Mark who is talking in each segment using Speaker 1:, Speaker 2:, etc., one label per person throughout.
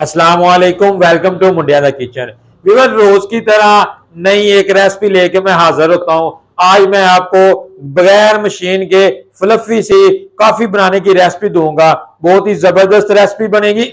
Speaker 1: अस्सलाम वालेकुम, welcome to Mundia the kitchen. Viewer, रोज की तरह नई एक रेसिपी लेके मैं हाजिर होता हूँ। आज मैं आपको बगैर मशीन के फ्लफी सी कॉफी बनाने की रेसिपी दूंगा। बहुत ही जबरदस्त रेसिपी बनेगी।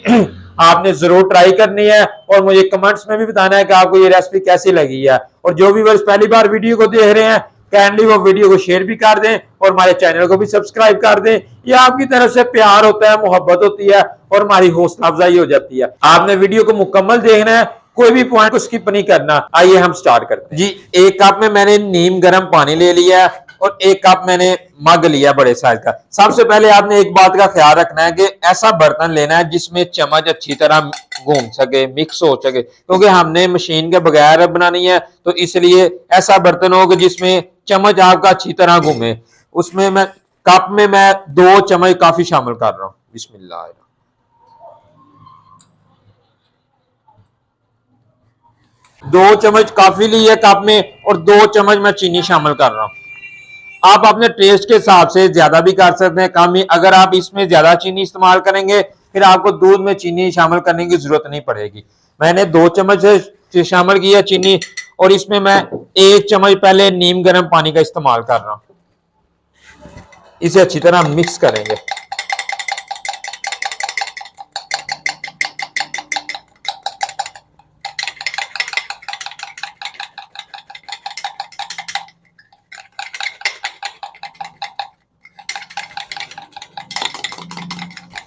Speaker 1: आपने जरूर ट्राई करनी है और मुझे कमेंट्स में भी बताना है कि आपको ये रेसिपी कैसी लगी है। और जो भी व्यूअर्स पहली बार वीडियो को देख रहे हैं, काइंडली वो वीडियो को शेयर भी कर दें और हमारे चैनल को भी सब्सक्राइब कर दें। ये आपकी तरफ से प्यार होता है, मोहब्बत होती है और हमारी हौसला अफजाई हो जाती है। आपने वीडियो को मुकम्मल देखना है, कोई भी पॉइंट को स्किप नहीं करना। आइए हम स्टार्ट करते हैं। जी, एक कप में मैंने नीम गर्म पानी ले लिया है और एक कप मैंने मग लिया बड़े साइज का। सबसे पहले आपने एक बात का ख्याल रखना है कि ऐसा बर्तन लेना है जिसमें चम्मच अच्छी तरह घूम सके, मिक्स हो सके, क्योंकि हमने मशीन के बगैर बनानी है। तो इसलिए ऐसा बर्तन हो जिसमें चम्मच आपका अच्छी तरह घूमे। उसमें मैं कप में मैं 2 चम्मच कॉफी शामिल कर रहा हूं। बिस्मिल्लाह। 2 चम्मच कॉफी ली है कप में और 2 चम्मच मैं चीनी शामिल कर रहा हूं। आप अपने टेस्ट के हिसाब से ज्यादा भी कर सकते हैं, कम ही। अगर आप इसमें ज्यादा चीनी इस्तेमाल करेंगे फिर आपको दूध में चीनी शामिल करने की जरूरत नहीं पड़ेगी। मैंने 2 चम्मच से शामिल किया चीनी और इसमें मैं 1 चम्मच पहले नीम गर्म पानी का इस्तेमाल कर रहा हूं। इसे अच्छी तरह मिक्स करेंगे।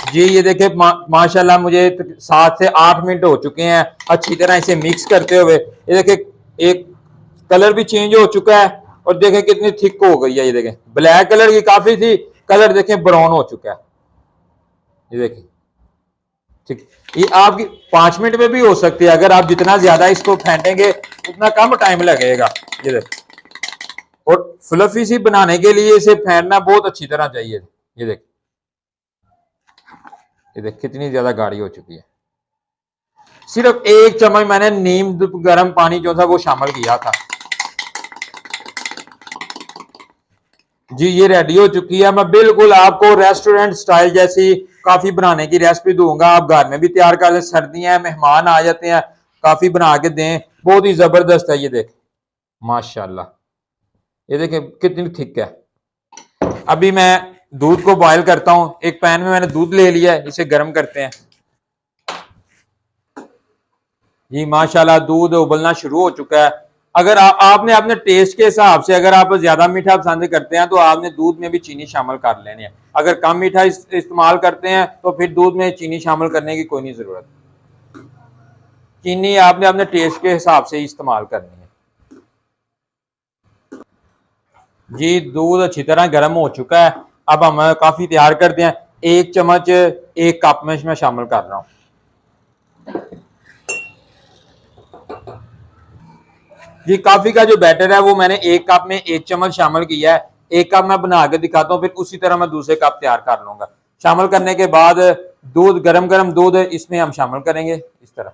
Speaker 1: जी, ये देखिए माशाल्लाह मुझे 7 से 8 मिनट हो चुके हैं अच्छी तरह इसे मिक्स करते हुए। ये देखिए एक कलर भी चेंज हो चुका है और देखें कितनी थिक हो गई है। ये देखें ब्लैक कलर की काफी थी, कलर देखें ब्राउन हो चुका है। ये देखिए ठीक, ये आपकी 5 मिनट में भी हो सकती है। अगर आप जितना ज्यादा इसको फेंटेंगे उतना कम टाइम लगेगा। ये देखिए, और फ्लफी सी बनाने के लिए इसे फेंटना बहुत अच्छी तरह चाहिए। ये देखिए, ये देख कितनी ज्यादा गाढ़ी हो चुकी है। सिर्फ 1 चम्मच मैंने नीम गर्म पानी जो था वो शामिल किया था। जी, ये रेडी हो चुकी है। मैं बिल्कुल आपको रेस्टोरेंट स्टाइल जैसी कॉफी बनाने की रेसिपी दूंगा। आप घर में भी तैयार कर लें, सर्दियां हैं, मेहमान आ जाते हैं, कॉफी बना के दें। बहुत ही जबरदस्त है। ये देख माशाल्लाह, ये देखें कितनी थिक है। अभी मैं दूध को बॉयल करता हूं। एक पैन में मैंने दूध ले लिया है, इसे गर्म करते हैं। जी माशाल्लाह, दूध उबलना शुरू हो चुका है। अगर आपने अपने टेस्ट के हिसाब से, अगर आप ज्यादा मीठा पसंद करते हैं तो आपने दूध में भी चीनी शामिल कर लेनी है। अगर कम मीठा इस्तेमाल करते हैं तो फिर दूध में चीनी शामिल करने की कोई नहीं जरूरत। चीनी आपने अपने टेस्ट के हिसाब से इस्तेमाल करनी है। जी, दूध अच्छी तरह गर्म हो चुका है। अब हम काफी तैयार करते हैं। 1 चम्मच 1 कप में मैं शामिल कर रहा हूँ। जी, कॉफी का जो बैटर है वो मैंने 1 कप में 1 चम्मच शामिल किया है। 1 कप मैं बना के दिखाता हूँ, फिर उसी तरह मैं दूसरे कप तैयार कर लूंगा। शामिल करने के बाद दूध, गरम गरम दूध इसमें हम शामिल करेंगे इस तरह।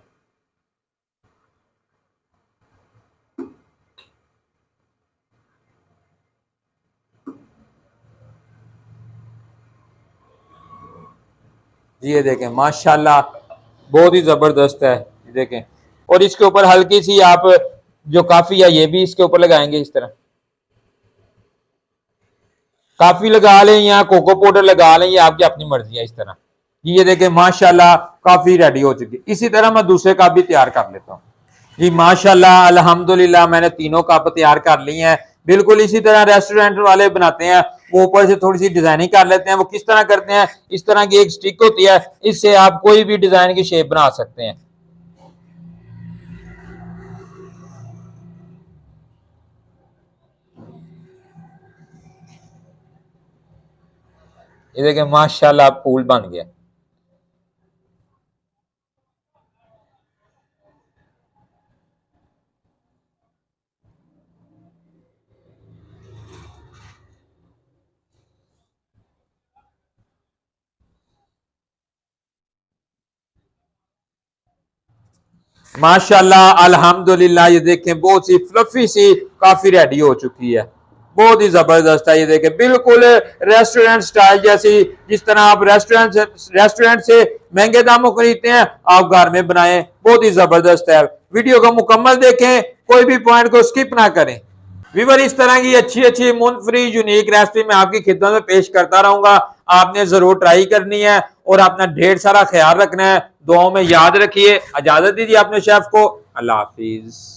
Speaker 1: जी, ये देखें माशाल्लाह बहुत ही जबरदस्त है। ये देखें, और इसके ऊपर हल्की सी आप जो काफी है ये भी इसके ऊपर लगाएंगे इस तरह। काफी लगा लें या कोको पाउडर लगा लें, ये आपकी अपनी मर्जी है इस तरह। ये देखें माशाल्लाह काफी रेडी हो चुकी है। इसी तरह मैं दूसरे कप भी तैयार कर लेता हूँ। जी माशाल्लाह अल्हम्दुलिल्लाह, मैंने तीनों कप तैयार कर लिए हैं। बिल्कुल इसी तरह रेस्टोरेंट वाले बनाते हैं। वो ऊपर से थोड़ी सी डिजाइनिंग कर लेते हैं। वो किस तरह करते हैं, इस तरह की एक स्टिक होती है, इससे आप कोई भी डिजाइन की शेप बना सकते हैं। ये देखें माशाल्लाह फूल बन गया। माशाल्लाह अल्हम्दुलिल्लाह, ये देखें बहुत सी फ्लफी सी काफी रेडी हो चुकी है। बहुत ही जबरदस्त है। ये देखें बिल्कुल रेस्टोरेंट स्टाइल जैसी, जिस तरह आप रेस्टोरेंट से महंगे दामों खरीदते हैं आप घर में बनाएं, बहुत ही जबरदस्त है। वीडियो को मुकम्मल देखें, कोई भी पॉइंट को स्किप ना करें। व्यूअर इस तरह की अच्छी अच्छी मुनफरी यूनिक रेसिपी मैं आपकी खिदमत में पेश करता रहूंगा, आपने जरूर ट्राई करनी है और अपना ढेर सारा ख्याल रखना है। दुआओं में याद रखिए। इजाजत दीजिए अपने शेफ को। अल्लाह हाफिज।